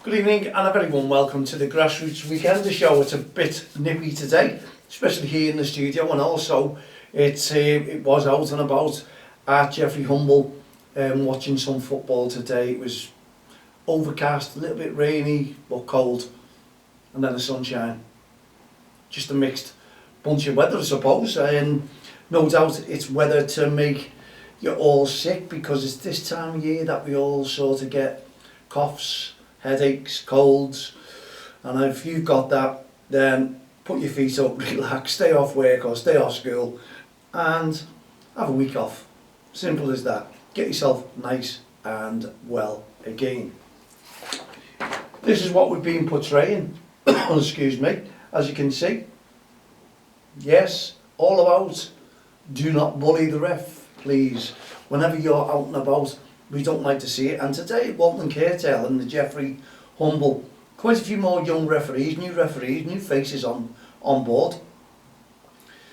Good evening and a very warm welcome to the Grassroots Weekend. The show, it's a bit nippy today, especially here in the studio, and also it was out and about at Jeffrey Humble watching some football today. It was overcast, a little bit rainy but cold, and then the sunshine. Just a mixed bunch of weather, I suppose. No doubt it's weather to make you all sick, because it's this time of year that we all sort of get coughs, headaches, colds, and if you've got that, then put your feet up, relax, stay off work or stay off school and have a week off. Simple as that. Get yourself nice and well again. This is what we've been portraying, excuse me, as you can see. Yes, all about do not bully the ref, please. Whenever you're out and about, we don't like to see it. And today, Walton Cairtel and the Jeffrey Humble, quite a few more young referees, new faces on board.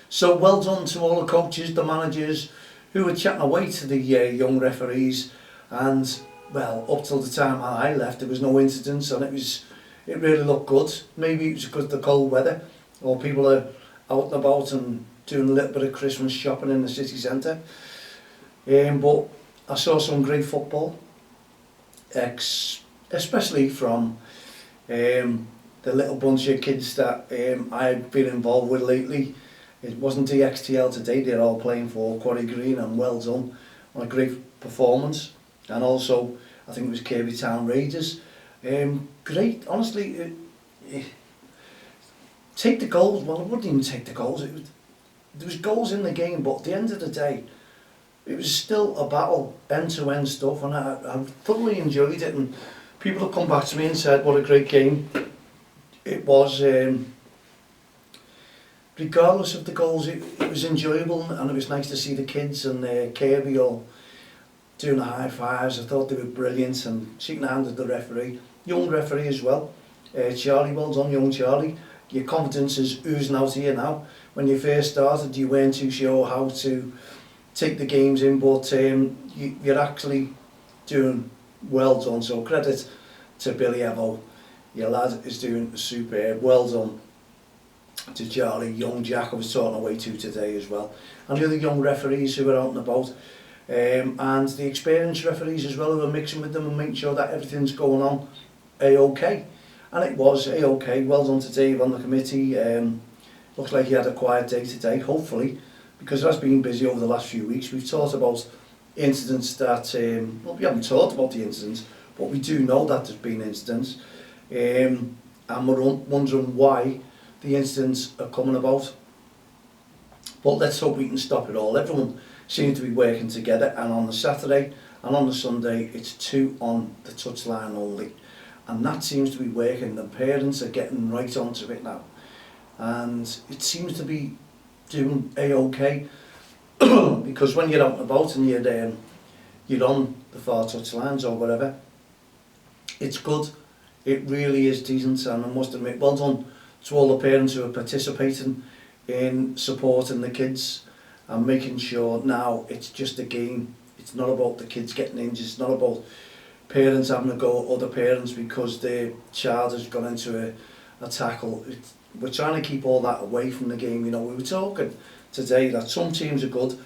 So well done to all the coaches, the managers who were chatting away to the young referees. And well, up till the time I left, there was no incidents, and it really looked good. Maybe it was because of the cold weather, or people are out and about and doing a little bit of Christmas shopping in the city centre. But I saw some great football, especially from the little bunch of kids that I've been involved with lately. It wasn't DXTL today, they're all playing for Quarry Green, and well done on a great performance. And also, I think it was Kirby Town Raiders. Great, honestly. Take the goals, well, I wouldn't even take the goals. There was goals in the game, but at the end of the day, it was still a battle, end-to-end stuff, and I thoroughly enjoyed it. And people have come back to me and said what a great game it was. Regardless of the goals, it was enjoyable, and it was nice to see the kids and Kirby all doing the high fives. I thought they were brilliant, and shaking the hand of the referee, young referee as well. Charlie, well done, young Charlie. Your confidence is oozing out here now. When you first started, you weren't too sure how to take the games in, but you're actually doing well done. So credit to Billy Evo. Your lad is doing superb. Well done to Charlie, young Jack I was talking away to today as well, and the other young referees who are out and about, and the experienced referees as well, who are mixing with them and making sure that everything's going on A-OK. And it was A-OK. Well done to Dave on the committee. Looks like he had a quiet day today, hopefully, because it has been busy over the last few weeks. We've talked about incidents that, well, we haven't talked about the incidents, but we do know that there's been incidents, and we're wondering why the incidents are coming about. But let's hope we can stop it all. Everyone seems to be working together, and on the Saturday and on the Sunday, it's 2 on the touchline only, and that seems to be working. The parents are getting right onto it now, and it seems to be doing A-OK. Because when you're out and about and you're on the far touch lines or whatever, it's good. It really is decent, and I must admit, well done to all the parents who are participating in supporting the kids and making sure now it's just a game. It's not about the kids getting injured. It's not about parents having to go at other parents because their child has gone into a tackle. We're trying to keep all that away from the game. You know, we were talking today that some teams are good,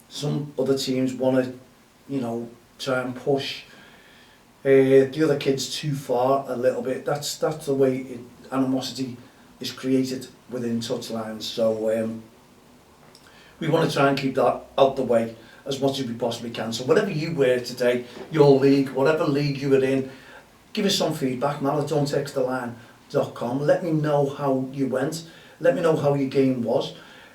some other teams want to, you know, try and push the other kids too far a little bit. That's the way animosity is created within touchlines. So we want to try and keep that out the way as much as we possibly can. So whatever you were today, your league, whatever league you were in, give us some feedback. Don't-text-the-line.com. Let me know how you went. Let me know how your game was.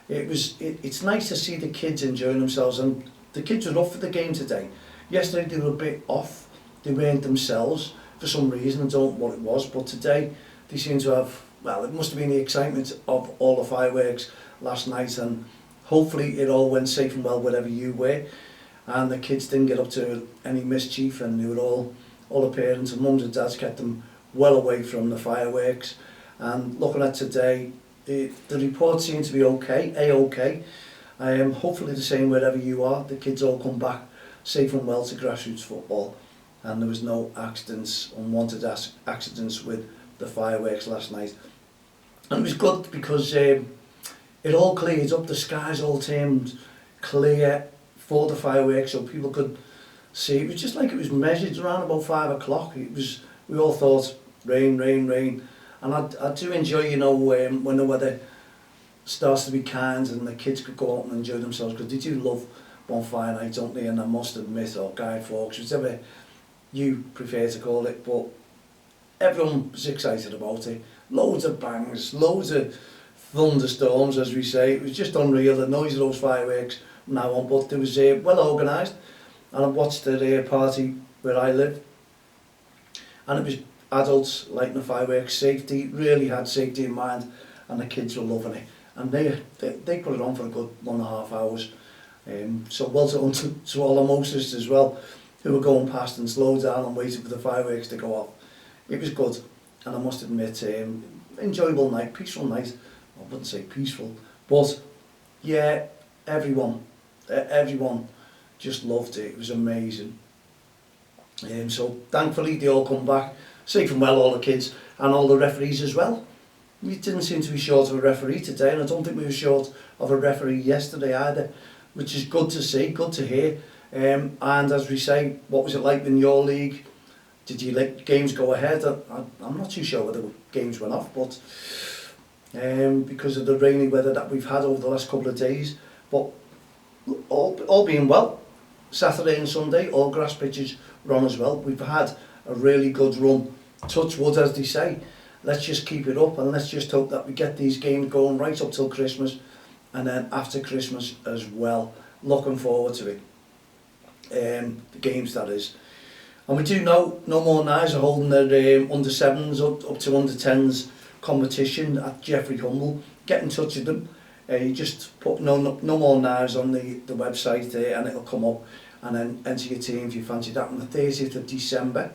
It's nice to see the kids enjoying themselves, and the kids were up for the game today. Yesterday they were a bit off. They weren't themselves for some reason. I don't know what it was, but today they seem to have, well, it must have been the excitement of all the fireworks last night, and hopefully it all went safe and well wherever you were, and the kids didn't get up to any mischief, and they were all the parents and mums and dads kept them well away from the fireworks. And looking at today, the reports seem to be okay, A-OK. Hopefully the same wherever you are. The kids all come back safe and well to grassroots football. and there was no accidents, unwanted accidents with the fireworks last night. And it was good because it all cleared up, the skies all turned clear for the fireworks so people could see. It was just like it was measured around about 5 o'clock. We all thought rain, rain, rain. And I do enjoy, you know, when the weather starts to be kind and the kids could go out and enjoy themselves, because they do love Bonfire Night, don't they? And I must admit, or Guy Fawkes, whichever you prefer to call it, but everyone was excited about it. Loads of bangs, loads of thunderstorms, as we say. It was just unreal, the noise of those fireworks from now on, but it was well organised. And I watched the party where I live, and it was adults lighting the fireworks, safety, really had safety in mind, and the kids were loving it. And they put it on for a good 1.5 hours. So well done to all the motorists as well, who were going past and slowed down and waiting for the fireworks to go off. It was good, and I must admit, enjoyable night, peaceful night. I wouldn't say peaceful, but yeah, everyone just loved it. It was amazing. So thankfully they all come back safe and well, all the kids and all the referees as well. We didn't seem to be short of a referee today, and I don't think we were short of a referee yesterday either, which is good to see, good to hear. And as we say, what was it like in your league? Did you let games go ahead? I'm not too sure whether games went off, but because of the rainy weather that we've had over the last couple of days. But all being well, Saturday and Sunday, all grass pitches were on as well. We've had a really good run, touch wood as they say. Let's just keep it up, and let's just hope that we get these games going right up till Christmas, and then after Christmas as well. Looking forward to it. The games, that is. And we do know no more knives are holding their under 7s up to under 10s competition at Jeffrey Humble. Get in touch with them. You just put no more knives on the website there, and it'll come up, and then enter your team if you fancy that on the 30th of December.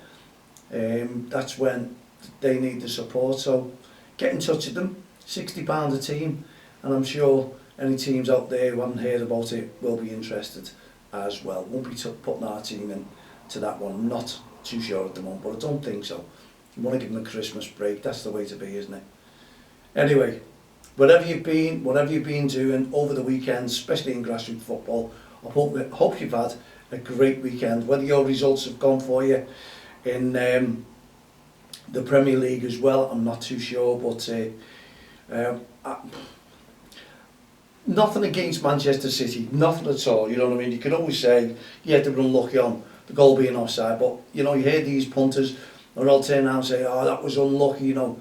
That's when they need the support, so get in touch with them. £60 a team, and I'm sure any teams out there who haven't heard about it will be interested as well. Won't be putting our team in to that one. I'm not too sure at the moment, but I don't think so. You want to give them a Christmas break, that's the way to be, isn't it? Anyway, whatever you've been doing over the weekend, especially in grassroots football, I hope you've had a great weekend. Whether your results have gone for you in the Premier League as well, I'm not too sure, but nothing against Manchester City, nothing at all, you know what I mean? You can always say, yeah, they were unlucky on the goal being offside, but you know, you hear these punters, they're all turning around and say, oh, that was unlucky, you know,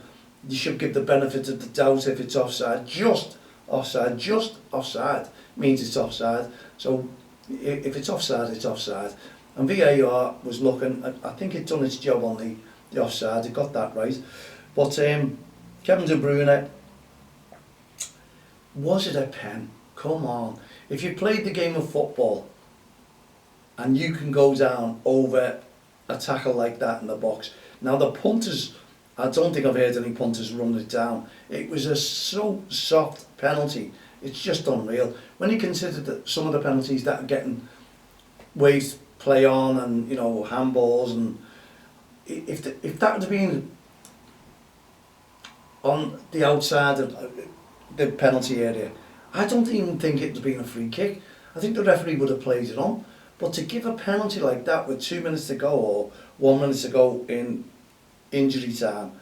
you should give the benefit of the doubt if it's offside. Just offside means it's offside. So if it's offside, it's offside. And VAR was looking, I think it done its job on the offside, it got that right. But Kevin De Bruyne, was it a pen? Come on. If you played the game of football and you can go down over a tackle like that in the box. Now the punters, I don't think I've heard any punters run it down. It was a so soft penalty. It's just unreal. When you consider that some of the penalties that are getting ways to play on, and you know, handballs, and if that would have been on the outside of the penalty area, I don't even think it would have been a free kick. I think the referee would have played it on. But to give a penalty like that with 2 minutes to go or 1 minute to go in injury time,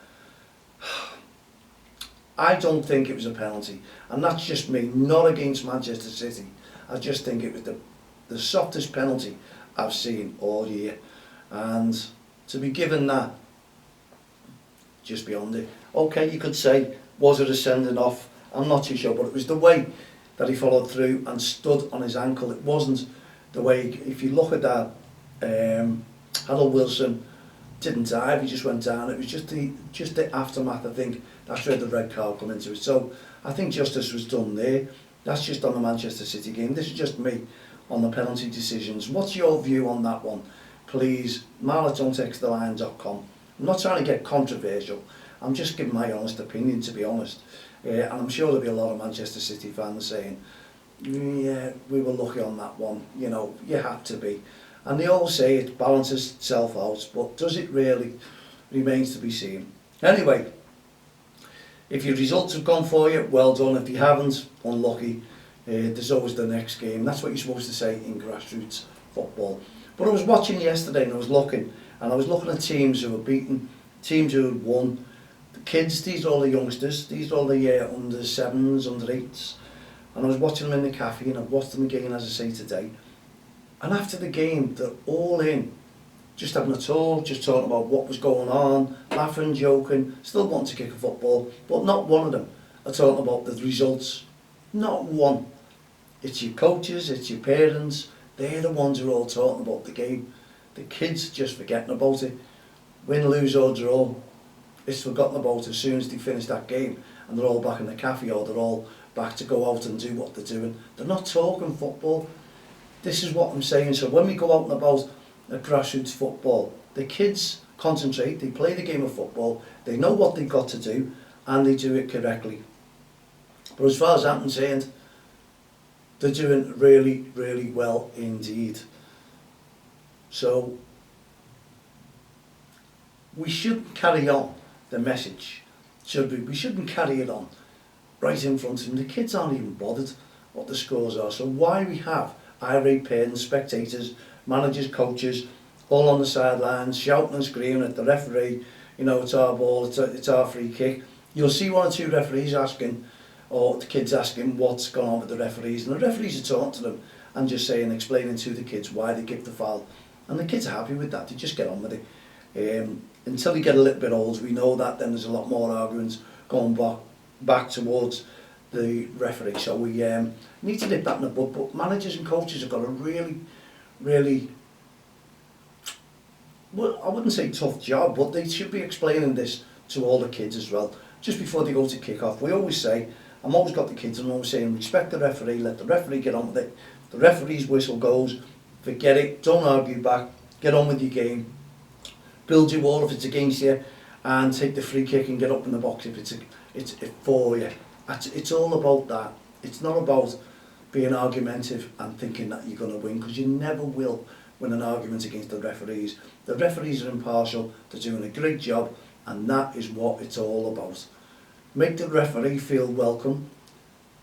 I don't think it was a penalty. And that's just me, not against Manchester City. I just think it was the softest penalty I've seen all year. And to be given that, just beyond it. Okay, you could say, was it a sending off? I'm not too sure, but it was the way that he followed through and stood on his ankle. It wasn't the way, if you look at that, Harold Wilson didn't dive, he just went down. It was just the aftermath, I think. That's where the red card come into it. So I think justice was done there. That's just on the Manchester City game. This is just me on the penalty decisions. What's your view on that one? Please, marl@don'ttexttheline.com. I'm not trying to get controversial. I'm just giving my honest opinion, to be honest. And I'm sure there'll be a lot of Manchester City fans saying, yeah, we were lucky on that one. You know, you had to be. And they all say it balances itself out, but does it really? Remains to be seen. Anyway, if your results have gone for you, well done. If you haven't, unlucky. There's always the next game. That's what you're supposed to say in grassroots football. But I was watching yesterday and I was looking at teams who were beaten, teams who had won. The kids, these are all the youngsters, these are all the under 7s, under 8s. And I was watching them in the cafe, and I've watched them again, as I say, today. And after the game, they're all in, just having a talk, just talking about what was going on, laughing, joking, still wanting to kick a football, but not one of them are talking about the results. Not one. It's your coaches, it's your parents, they're the ones who are all talking about the game. The kids just forgetting about it. Win, lose or draw, it's forgotten about as soon as they finish that game, and they're all back in the cafe, or they're all back to go out and do what they're doing. They're not talking football. This is what I'm saying. So when we go out and about at grassroots football, the kids concentrate, they play the game of football, they know what they've got to do, and they do it correctly. But as far as I'm concerned, they're doing really, really well indeed. So we shouldn't carry on the message, should we? We shouldn't carry it on right in front of them. The kids aren't even bothered what the scores are. So why we have irate parents, spectators, managers, coaches, all on the sidelines, shouting and screaming at the referee, you know, it's our ball, it's our free kick. You'll see one or two referees asking, or the kids asking what's gone on with the referees, and the referees are talking to them and just saying, explaining to the kids why they kicked the foul. And the kids are happy with that, they just get on with it. Until they get a little bit old, we know that, then there's a lot more arguments going back towards the referee. So we need to nip that in the bud, but managers and coaches have got a really, really, well, I wouldn't say tough job, but they should be explaining this to all the kids as well, just before they go to kick off. We always say, I'm always got the kids, and I'm always saying, respect the referee, let the referee get on with it. The referee's whistle goes, forget it, don't argue back, get on with your game, build your wall if it's against you, and take the free kick and get up in the box if it's for you. It's all about that. It's not about being argumentative and thinking that you're going to win, because you never will win an argument against the referees. The referees are impartial, they're doing a great job, and that is what it's all about. Make the referee feel welcome,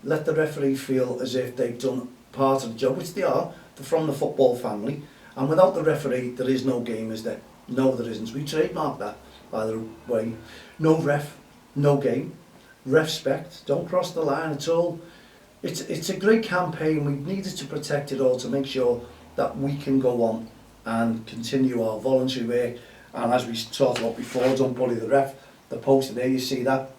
let the referee feel as if they've done part of the job, which they are. They're from the football family, and without the referee there is no game, is there? No, there isn't. We trademark that, by the way. No ref, no game. REFspect, don't cross the line at all. It's a great campaign. We needed to protect it all to make sure that we can go on and continue our voluntary work. And as we talked about before, don't bully the ref. The poster there, you see that.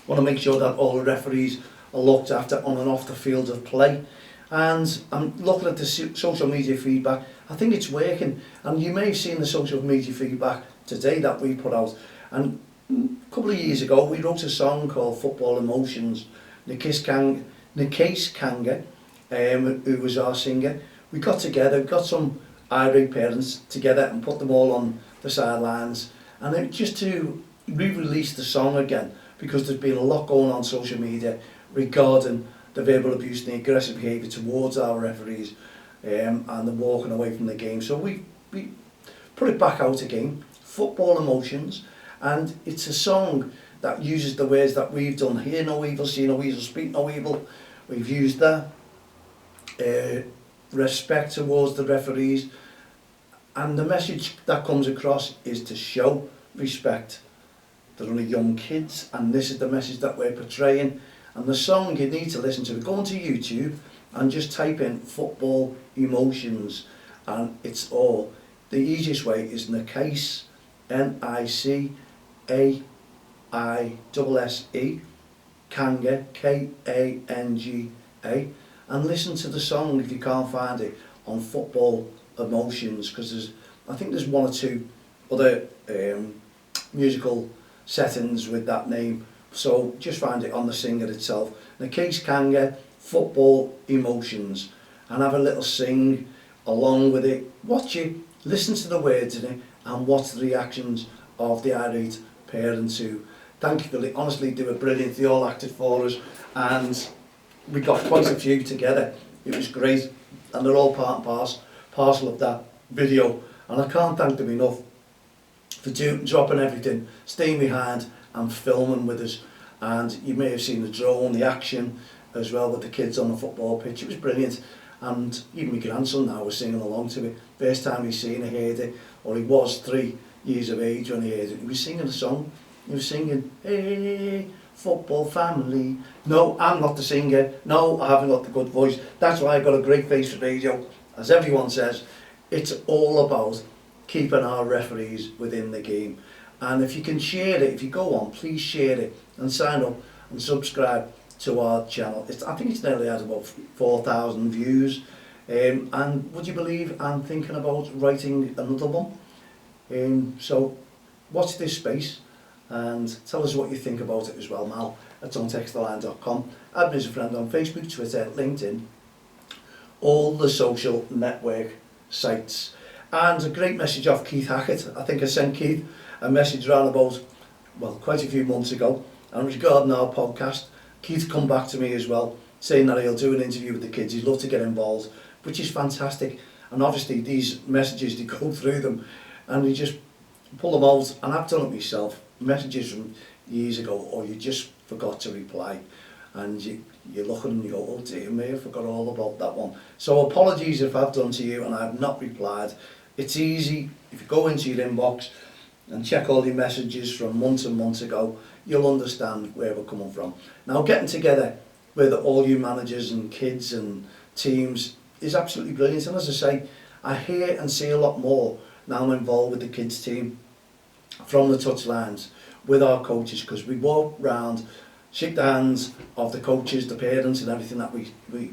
Want to make sure that all the referees are looked after on and off the field of play. And I'm looking at the social media feedback. I think it's working. And you may have seen the social media feedback today that we put out. And a couple of years ago, we wrote a song called Football Emotions. Nikis Kanga, who was our singer, we got together, got some irate parents together and put them all on the sidelines. And then just to re-release the song again, because there's been a lot going on social media regarding the verbal abuse and the aggressive behaviour towards our referees, and the walking away from the game. So we put it back out again, Football Emotions, and it's a song that uses the words that we've done. Hear no evil, see no evil, speak no evil. We've used that. Respect towards the referees. And the message that comes across is to show respect. They're only young kids, and this is the message that we're portraying. And the song you need to listen to, go onto YouTube and just type in Football Emotions, and it's all. The easiest way is Nikase, N-I-C-A-I-S-S-E, Kanga, K-A-N-G-A, and listen to the song if you can't find it on Football Emotions, because I think there's one or two other musical settings with that name, so just find it on the singer itself. Nikase Kanga, Football Emotions, and have a little sing along with it. Watch it, listen to the words in it, and watch the reactions of the irate parents who, thankfully, honestly, they were brilliant. They all acted for us, and we got quite a few together. It was great, and they're all part parcel of that video, and I can't thank them enough for dropping everything, staying behind and filming with us. And you may have seen the drone, the action as well with the kids on the football pitch. It was brilliant, and even my grandson now was singing along to it. First time he's seen it, heard it, or he was 3 years of age when he heard it. He was singing a song. He was singing, "Hey, football family." No, I'm not the singer. No, I haven't got the good voice. That's why I've got a great face for radio. As everyone says, it's all about keeping our referees within the game. And if you can share it, if you go on, please share it and sign up and subscribe to our channel. I think it's nearly had about 4,000 views. And would you believe I'm thinking about writing another one? So watch this space and tell us what you think about it as well, Mal at don'ttexttheline.com. Add me as a friend on Facebook, Twitter, LinkedIn, all the social network sites. And a great message off Keith Hackett. I think I sent Keith a message around about, well, quite a few months ago, and regarding our podcast, Keith come back to me as well, saying that he'll do an interview with the kids. He'd love to get involved, which is fantastic. And obviously these messages, they go through them and you just pull them out, and I've done it myself. Messages from years ago, or you just forgot to reply, and you look at them and you go, oh dear me, I forgot all about that one. So apologies if I've done to you and I've not replied. It's easy, if you go into your inbox and check all your messages from months and months ago, you'll understand where we're coming from. Now, getting together with all you managers and kids and teams is absolutely brilliant. And as I say, I hear and see a lot more now I'm involved with the kids team from the touchlines with our coaches, because we walk round, shake the hands of the coaches, the parents and everything that we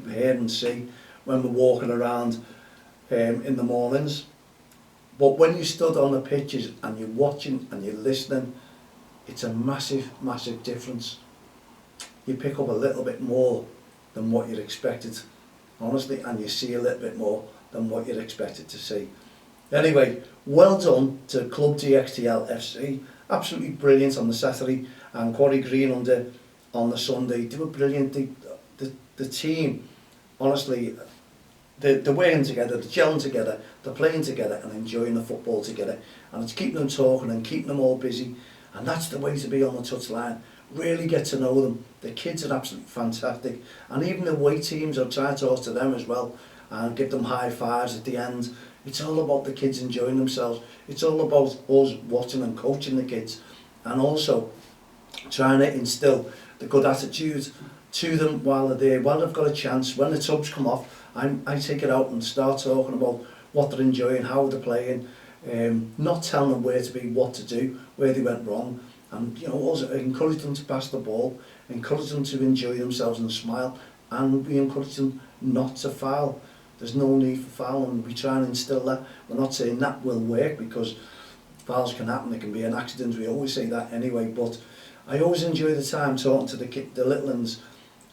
hear and see when we're walking around in the mornings. But when you stood on the pitches and you're watching and you're listening, it's a massive, massive difference. You pick up a little bit more than what you'd expected, honestly, and you see a little bit more than what you'd expected to see. Anyway, well done to Club DXTL FC. Absolutely brilliant on the Saturday, and Quarry Green under on the Sunday. They were brilliant. The team, honestly, they're working together, they're gelling together, they're playing together and enjoying the football together. And it's keeping them talking and keeping them all busy. And that's the way to be on the touchline. Really get to know them. The kids are absolutely fantastic. And even the away teams, I'll try to talk to them as well and give them high fives at the end. It's all about the kids enjoying themselves. It's all about us watching and coaching the kids, and also trying to instill the good attitude to them while they're there, while they've got a chance. When the tubs come off, I take it out and start talking about what they're enjoying, how they're playing, not telling them where to be, what to do, where they went wrong, and also encourage them to pass the ball, encourage them to enjoy themselves and smile, and we encourage them not to foul. There's no need for fouling. We try and instill that. We're not saying that will work, because fouls can happen, there can be an accident, we always say that anyway, but I always enjoy the time talking to the little ones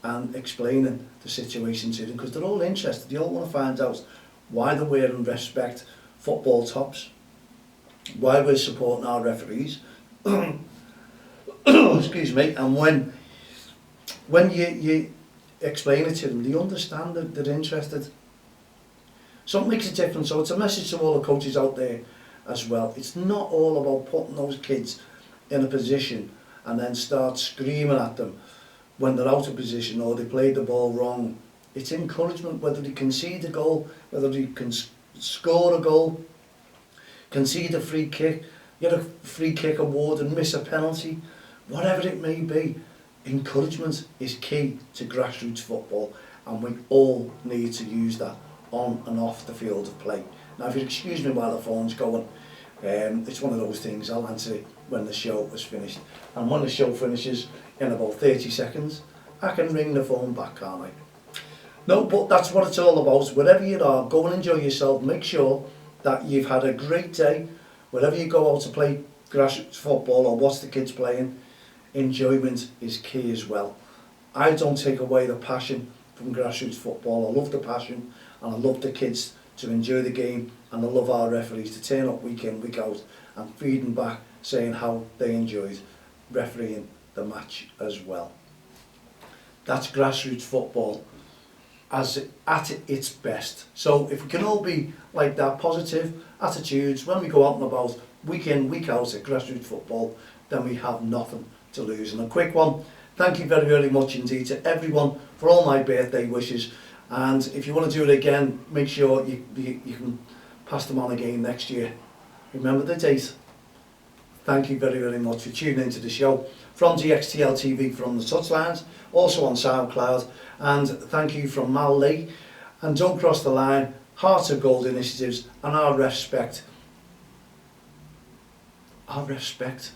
and explaining the situation to them, because they're all interested. They all want to find out why they're wearing REFspect football tops, why we're supporting our referees. Excuse me. And when you explain it to them, they understand that they're interested. So it makes a difference. So it's a message to all the coaches out there as well. It's not all about putting those kids in a position and then start screaming at them when they're out of position or they played the ball wrong. It's encouragement, whether they concede a goal, whether they can score a goal, concede a free kick, get a free kick award and miss a penalty, whatever it may be. Encouragement is key to grassroots football, and we all need to use that on and off the field of play. Now, if you excuse me while the phone's going, it's one of those things. I'll answer it when the show is finished. And when the show finishes in about 30 seconds, I can ring the phone back, can't I? No, but that's what it's all about. Wherever you are, go and enjoy yourself. Make sure that you've had a great day. Wherever you go out to play grassroots football or watch the kids playing, enjoyment is key as well. I don't take away the passion from grassroots football. I love the passion, and I love the kids to enjoy the game, and I love our referees to turn up week in, week out and feed them back saying how they enjoyed refereeing the match as well. That's grassroots football. at its best. So if we can all be like that, positive attitudes when we go out and about, week in, week out at grassroots football, then we have nothing to lose. And a quick one, thank you very, very much indeed to everyone for all my birthday wishes. And if you want to do it again, make sure you can pass them on again next year. Remember the date. Thank you very, very much for tuning into the show from DXTL TV from the touchlines, also on SoundCloud. And thank you from Mal Lee and Don't Cross the Line, Heart of Gold Initiatives, and our REFspect. Our REFspect.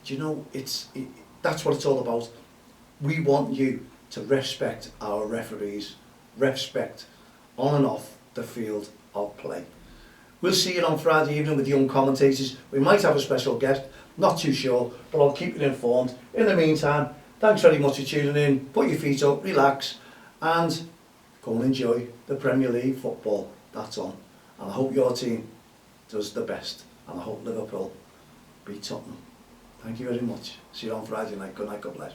Do you know, that's what it's all about. We want you to respect our referees, REFspect on and off the field of play. We'll see you on Friday evening with young commentators. We might have a special guest, not too sure, but I'll keep you informed. In the meantime, thanks very much for tuning in. Put your feet up, relax, and go and enjoy the Premier League football that's on. And I hope your team does the best. And I hope Liverpool beat Tottenham. Thank you very much. See you on Friday night. Good night, God bless.